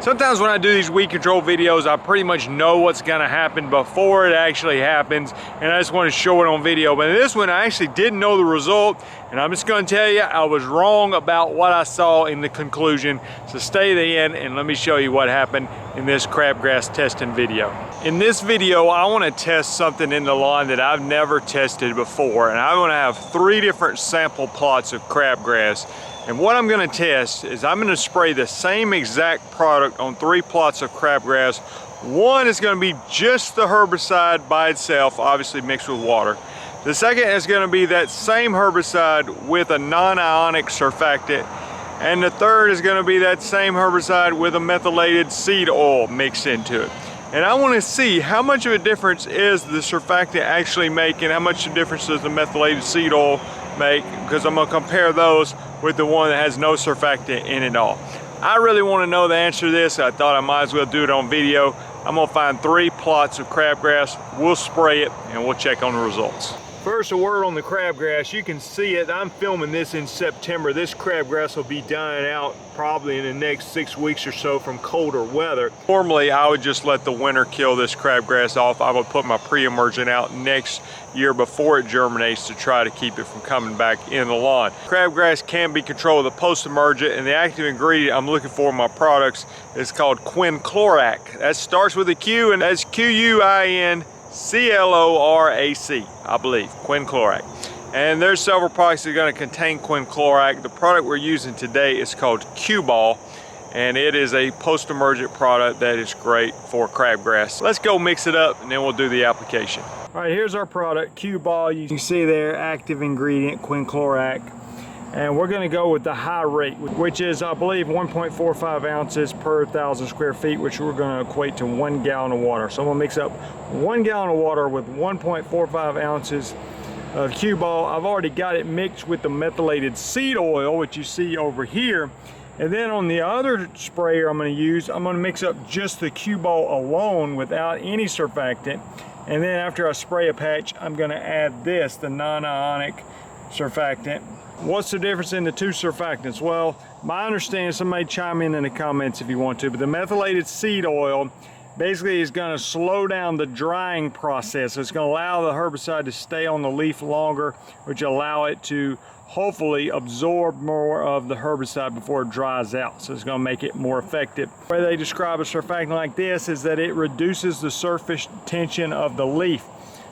Sometimes when I do these weed control videos, I pretty much know what's gonna happen before it actually happens, and I just want to show it on video. But in this one, I actually didn't know the result, and I'm just gonna tell you, I was wrong about what I saw in the conclusion. So stay to the end and let me show you what happened in this crabgrass testing video. In this video, I wanna test something in the lawn that I've never tested before, and I'm gonna have 3 different sample plots of crabgrass. And what I'm gonna test is I'm gonna spray the same exact product on 3 plots of crabgrass. One is gonna be just the herbicide by itself, obviously mixed with water. The second is gonna be that same herbicide with a non-ionic surfactant. And the third is gonna be that same herbicide with a methylated seed oil mixed into it. And I wanna see how much of a difference is the surfactant actually making, how much difference does the methylated seed oil make, because I'm gonna compare those with the one that has no surfactant in it at all. I really want to know the answer to this. I thought I might as well do it on video. I'm gonna find 3 plots of crabgrass, we'll spray it, and we'll check on the results. First, a word on the crabgrass. You can see it. I'm filming this in September. This crabgrass will be dying out probably in the next 6 weeks or so from colder weather. Normally, I would just let the winter kill this crabgrass off. I would put my pre-emergent out next year before it germinates to try to keep it from coming back in the lawn. Crabgrass can be controlled with a post-emergent, and the active ingredient I'm looking for in my products is called quinclorac. That starts with a Q, and that's Q-U-I-N C-L-O-R-A-C, I believe, quinclorac. And there's several products that are going to contain quinclorac. The product we're using today is called Q-Ball, and it is a post-emergent product that is great for crabgrass. Let's go mix it up and then we'll do the application. All right, here's our product, Q-Ball. You can see there, active ingredient, quinclorac. And we're gonna go with the high rate, which is, I believe, 1.45 ounces per 1,000 square feet, which we're gonna equate to 1 gallon of water. So I'm gonna mix up 1 gallon of water with 1.45 ounces of Q-Ball. I've already got it mixed with the methylated seed oil, which you see over here. And then on the other sprayer I'm gonna mix up just the Q-Ball alone without any surfactant. And then after I spray a patch, I'm gonna add this, the non-ionic surfactant. What's the difference in the 2 surfactants? Well, my understanding, somebody chime in the comments if you want to, but the methylated seed oil basically is going to slow down the drying process. It's going to allow the herbicide to stay on the leaf longer, which allow it to hopefully absorb more of the herbicide before it dries out. So it's going to make it more effective. The way they describe a surfactant like this is that it reduces the surface tension of the leaf.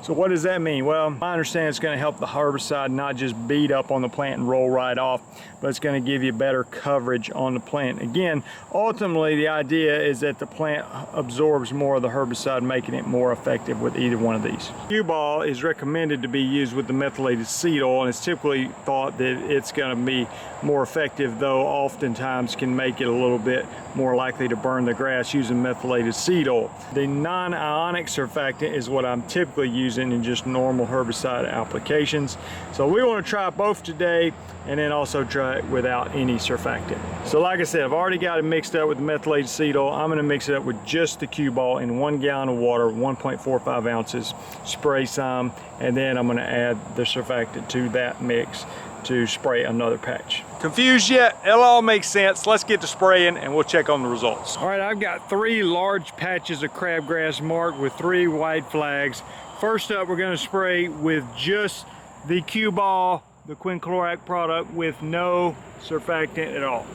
So what does that mean? Well, I understand it's going to help the herbicide not just beat up on the plant and roll right off, but it's going to give you better coverage on the plant. Again, ultimately the idea is that the plant absorbs more of the herbicide, making it more effective with either one of these. Q-Ball is recommended to be used with the methylated seed oil, and it's typically thought that it's going to be more effective, though oftentimes can make it a little bit more likely to burn the grass using methylated seed oil. The non-ionic surfactant is what I'm typically using in just normal herbicide applications. So we want to try both today and then also try it without any surfactant. So like I said, I've already got it mixed up with the methylated seed oil. I'm going to mix it up with just the Q-Ball in 1 gallon of water, 1.45 ounces, spray some, and then I'm going to add the surfactant to that mix to spray another patch. Confused yet? It all makes sense. Let's get to spraying and we'll check on the results. All right, I've got 3 large patches of crabgrass marked with 3 white flags. First up, we're going to spray with just the Q-Ball, the quinclorac product, with no surfactant at all.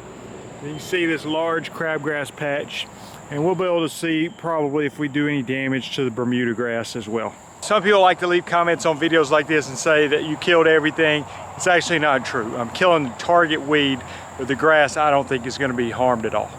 You can see this large crabgrass patch, and we'll be able to see probably if we do any damage to the bermuda grass as well. Some people like to leave comments on videos like this and say that you killed everything. It's actually not true. I'm killing the target weed, but the grass I don't think is going to be harmed at all.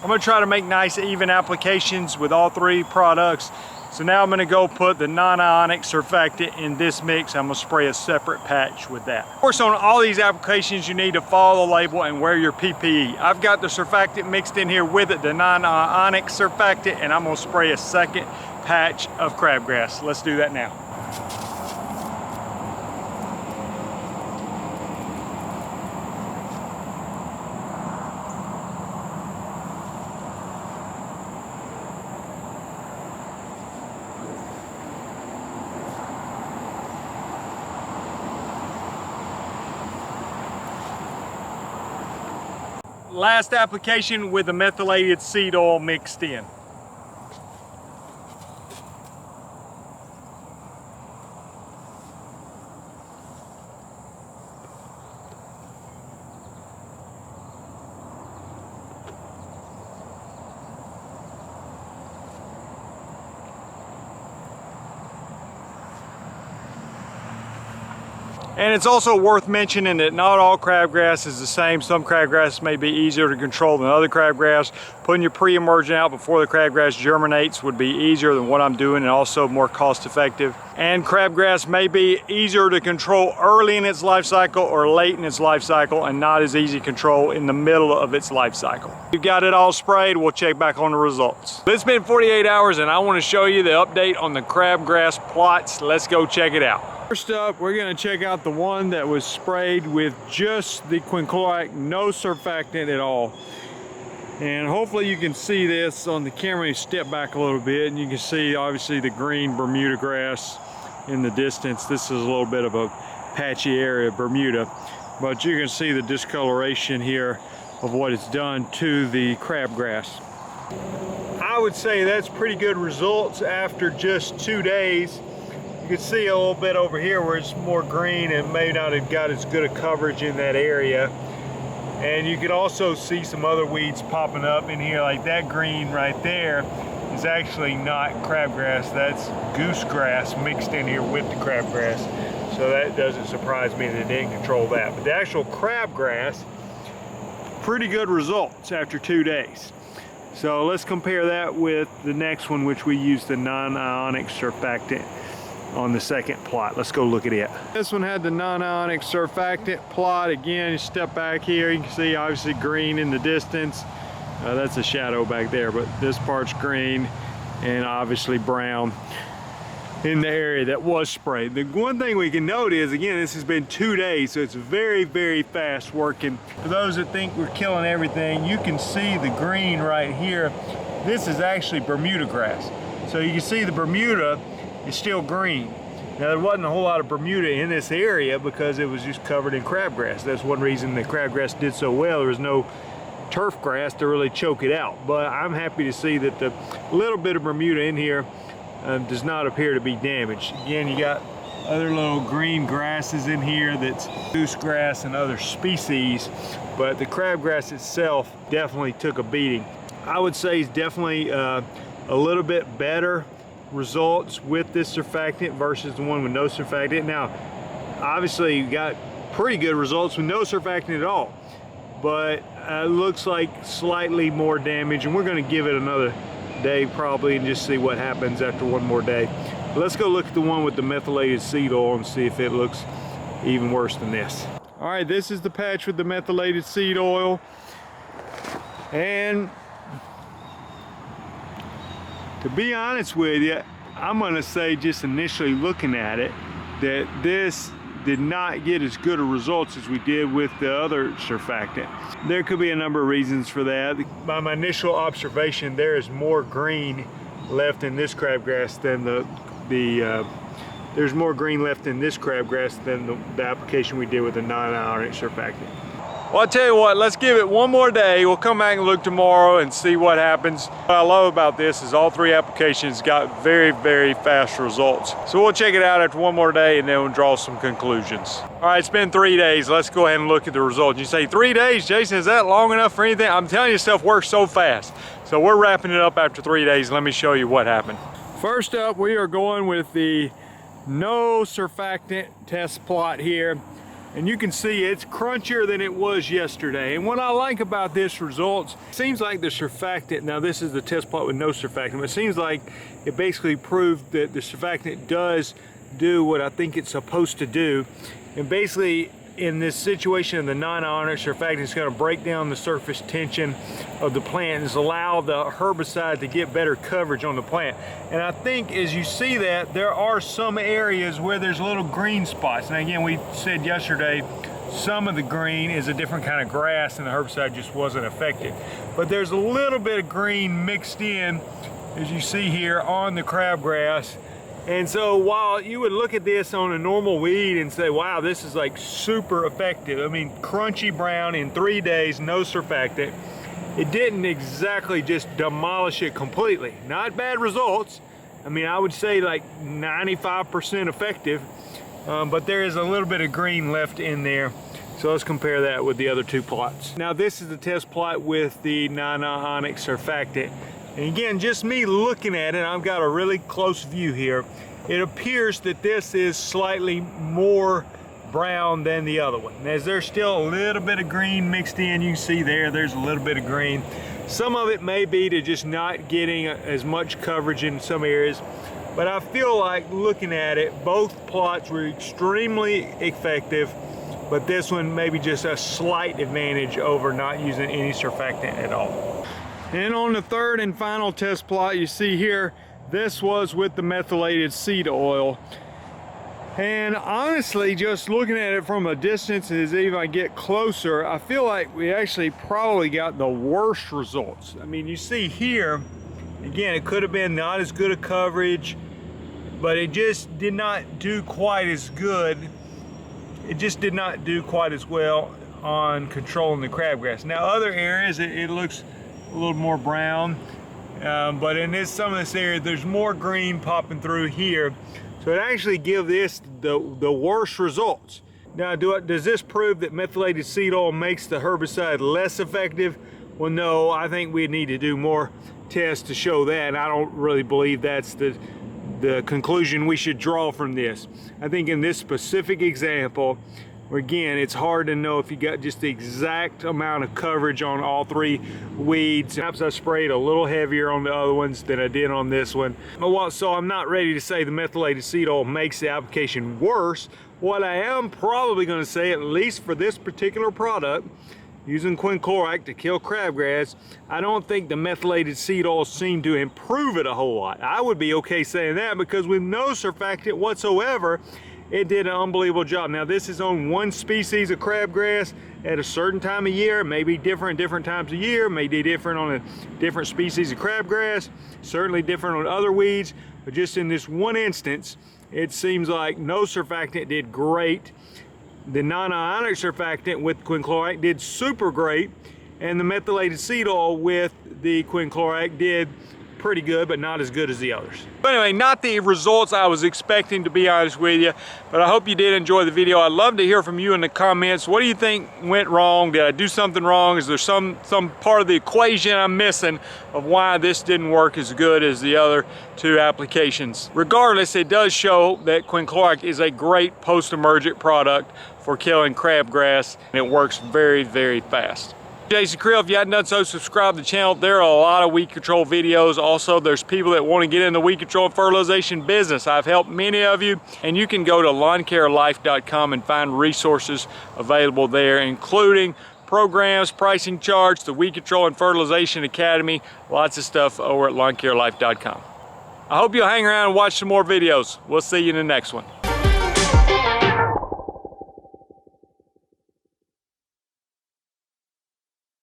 I'm going to try to make nice even applications with all 3 products. So now I'm going to go put the non-ionic surfactant in this mix. I'm going to spray a separate patch with that. Of course, on all these applications you need to follow the label and wear your PPE. I've got the surfactant mixed in here with it, the non-ionic surfactant, and I'm going to spray a second patch of crabgrass. Let's do that now. last application with the methylated seed oil mixed in. And it's also worth mentioning that not all crabgrass is the same. Some crabgrass may be easier to control than other crabgrass. Putting your pre-emergent out before the crabgrass germinates would be easier than what I'm doing and also more cost effective. And crabgrass may be easier to control early in its life cycle or late in its life cycle, and not as easy to control in the middle of its life cycle. We've got it all sprayed. We'll check back on the results. It's been 48 hours and I want to show you the update on the crabgrass plots. Let's go check it out. First up, we're going to check out the one that was sprayed with just the quinclorac, no surfactant at all. And hopefully you can see this on the camera. You step back a little bit and you can see obviously the green Bermuda grass in the distance. This is a little bit of a patchy area of Bermuda, but you can see the discoloration here of what it's done to the crabgrass. I would say that's pretty good results after just 2 days. You can see a little bit over here where it's more green and may not have got as good a coverage in that area. And you can also see some other weeds popping up in here, like that green right there is actually not crabgrass, that's goosegrass mixed in here with the crabgrass. So that doesn't surprise me that it didn't control that. But the actual crabgrass, pretty good results after 2 days. So let's compare that with the next one, which we used the non-ionic surfactant on the second plot. Let's go look at it. This one had the non-ionic surfactant plot. Again, you step back here, you can see obviously green in the distance. That's a shadow back there, but this part's green and obviously brown in the area that was sprayed. The one thing we can note is, again, this has been 2 days, so it's very, very fast working. For those that think we're killing everything, you can see the green right here. This is actually Bermuda grass. So you can see the Bermuda is still green. Now, there wasn't a whole lot of Bermuda in this area because it was just covered in crabgrass. That's one reason the crabgrass did so well. There was no turf grass to really choke it out. But I'm happy to see that the little bit of Bermuda in here does not appear to be damaged. Again, you got other little green grasses in here that's goosegrass and other species, but the crabgrass itself definitely took a beating. I would say it's definitely a little bit better results with this surfactant versus the one with no surfactant. Now, obviously you got pretty good results with no surfactant at all, but it looks like slightly more damage, and we're going to give it another day probably and just see what happens after one more day. But let's go look at the one with the methylated seed oil and see if it looks even worse than this. All right, this is the patch with the methylated seed oil, and to be honest with you, I'm gonna say, just initially looking at it, that this did not get as good a results as we did with the other surfactant. There could be a number of reasons for that. By my initial observation, there is more green left in this crabgrass than there's more green left in this crabgrass than the application we did with the non-ionic surfactant. Well, I'll tell you what, let's give it one more day. We'll come back and look tomorrow and see what happens. What I love about this is all 3 applications got very, very fast results. So we'll check it out after one more day and then we'll draw some conclusions. All right, it's been 3 days. Let's go ahead and look at the results. You say 3 days, Jason, is that long enough for anything? I'm telling you, stuff works so fast. So we're wrapping it up after 3 days. Let me show you what happened. First up, we are going with the no surfactant test plot here. And you can see it's crunchier than it was yesterday. And what I like about this results, it seems like the surfactant, now this is the test plot with no surfactant, but it seems like it basically proved that the surfactant does do what I think it's supposed to do. And basically, in this situation of the non-ionic surfactant, it's going to break down the surface tension of the plant and allow the herbicide to get better coverage on the plant. And I think as you see that, there are some areas where there's little green spots. And again, we said yesterday, some of the green is a different kind of grass and the herbicide just wasn't affected. But there's a little bit of green mixed in, as you see here, on the crabgrass And so while you would look at this on a normal weed and say, wow, this is like super effective. I mean, crunchy brown in 3 days, no surfactant. It didn't exactly just demolish it completely. Not bad results. I mean, I would say like 95% effective, but there is a little bit of green left in there. So let's compare that with the other 2 plots. Now this is the test plot with the non-ionic surfactant. And again, just me looking at it, I've got a really close view here. It appears that this is slightly more brown than the other one. As there's still a little bit of green mixed in, you can see there's a little bit of green. Some of it may be to just not getting as much coverage in some areas, but I feel like looking at it, both plots were extremely effective, but this one maybe just a slight advantage over not using any surfactant at all. And on the 3rd and final test plot you see here, this was with the methylated seed oil. And honestly, just looking at it from a distance, as even I get closer, I feel like we actually probably got the worst results. I mean, you see here, again, it could have been not as good a coverage, but it just did not do quite as good. It just did not do quite as well on controlling the crabgrass. Now, other areas, it looks a little more brown, but in some of this area, there's more green popping through here. So it actually gives this the worst results. Now, does this prove that methylated seed oil makes the herbicide less effective? Well, no, I think we need to do more tests to show that. I don't really believe that's the conclusion we should draw from this. I think in this specific example, again, it's hard to know if you got just the exact amount of coverage on all 3 weeds. Perhaps I sprayed a little heavier on the other ones than I did on this one. So I'm not ready to say the methylated seed oil makes the application worse. What I am probably going to say, at least for this particular product, using quinclorac to kill crabgrass, I don't think the methylated seed oil seemed to improve it a whole lot. I would be okay saying that because with no surfactant whatsoever, it did an unbelievable job. Now this is on 1 species of crabgrass at a certain time of year. It may be different times of year, may be different on a different species of crabgrass, certainly different on other weeds, but just in this one instance, it seems like no surfactant did great. The non-ionic surfactant with quinclorac did super great, and the methylated seed oil with the quinclorac did pretty good, but not as good as the others. But anyway, not the results I was expecting, to be honest with you, but I hope you did enjoy the video. I'd love to hear from you in the comments. What do you think went wrong? Did I do something wrong? Is there some part of the equation I'm missing of why this didn't work as good as the other 2 applications? Regardless, it does show that quinclorac is a great post-emergent product for killing crabgrass, and it works very, very fast. Jason Creel, if you hadn't done so, subscribe to the channel. There are a lot of weed control videos. Also, there's people that want to get in the weed control and fertilization business. I've helped many of you, and you can go to lawncarelife.com and find resources available there, including programs, pricing charts, the Weed Control and Fertilization Academy, lots of stuff over at lawncarelife.com. I hope you'll hang around and watch some more videos. We'll see you in the next one.